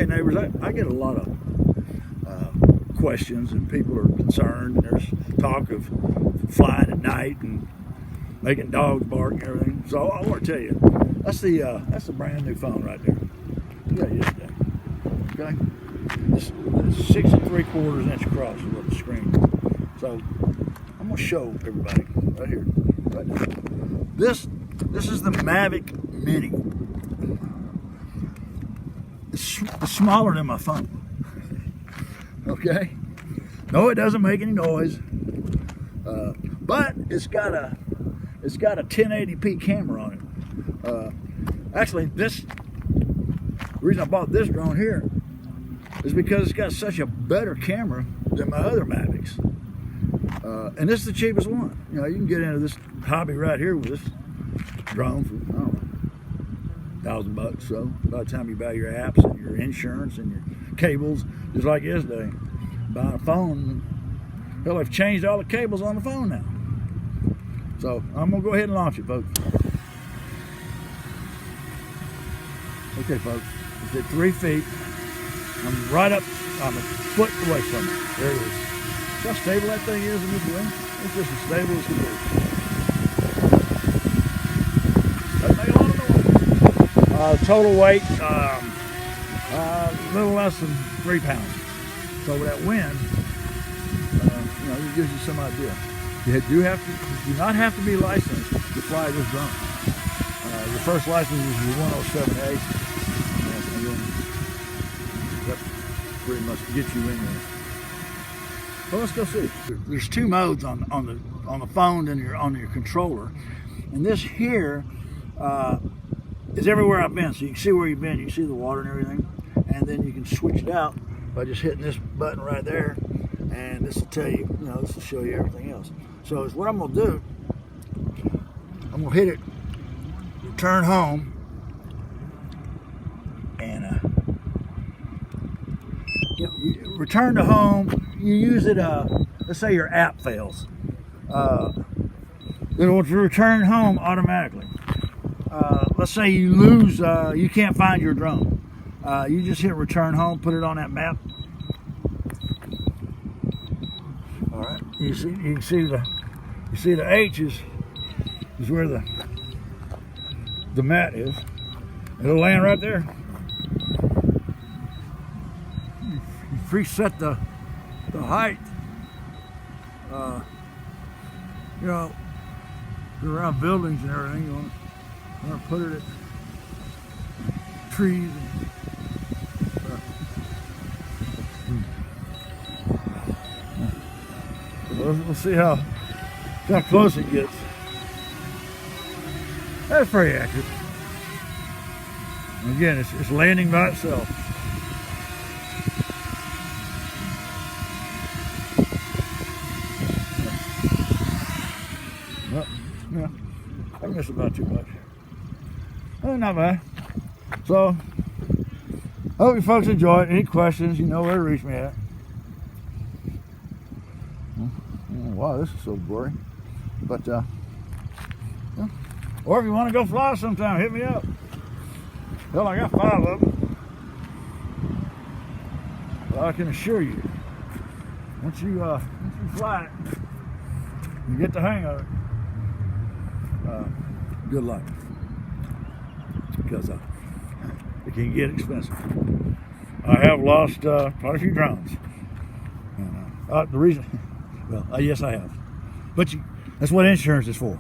Okay, neighbors, I get a lot of questions, and people are concerned, and there's talk of flying at night and making dogs bark and everything. So I want to tell you, that's the brand new phone right there. You got it yesterday. Okay, this 6 3/4 inch across is what the screen is. So I'm gonna show everybody right here, right now. This is the Mavic Mini. It's smaller than my phone. Okay, no, it doesn't make any noise, but it's got a 1080p camera on it. Actually, the reason I bought this drone here is because it's got such a better camera than my other Mavics, and this is the cheapest one. You know, you can get into this hobby right here with this drone for, I don't know, $1,000. So by the time you buy your apps and your insurance and your cables, just like yesterday, buying a phone, hell, they've changed all the cables on the phone now. So I'm gonna go ahead and launch it, folks. Okay, folks, it's at 3 feet. I'm right up, I'm a foot away from it. There it is. See how stable that thing is in this wind? It's just as stable as it is. Doesn't make a lot of noise. Total weight, a little less than 3 pounds. So with that wind, you know, it gives you some idea. You do not have to be licensed to fly this drone. Your first license is your 107A, and then that pretty much gets you in there. Well, let's go see. There's 2 modes on the phone and on your controller, and this here is everywhere I've been. So you can see where you've been. You can see the water and everything, and then you can switch it out by just hitting this button right there, and this will tell you, you know, this will show you everything else. So what I'm gonna do, I'm gonna hit it, return home, and you know, you return to home. You use it. Let's say your app fails, it will return home automatically. Let's say you lose, you can't find your drone. You just hit return home, put it on that map. All right, you can see the H is where the mat is. It'll land right there. You preset the height. You know, around buildings and everything, you want to put it at trees. We'll see how close it gets. That's pretty accurate. And again, it's landing by itself. Well, yeah, I missed about too much. Oh, not bad. So, I hope you folks enjoyed. Any questions, you know where to reach me at. Wow, this is so blurry. But, yeah. Or if you want to go fly sometime, hit me up. Hell, I got 5 of them. But I can assure you, once you fly it, you get the hang of it. Good luck, because it can get expensive. I have lost quite a few drones. And, the reason. Well, yes, I have. But that's what insurance is for.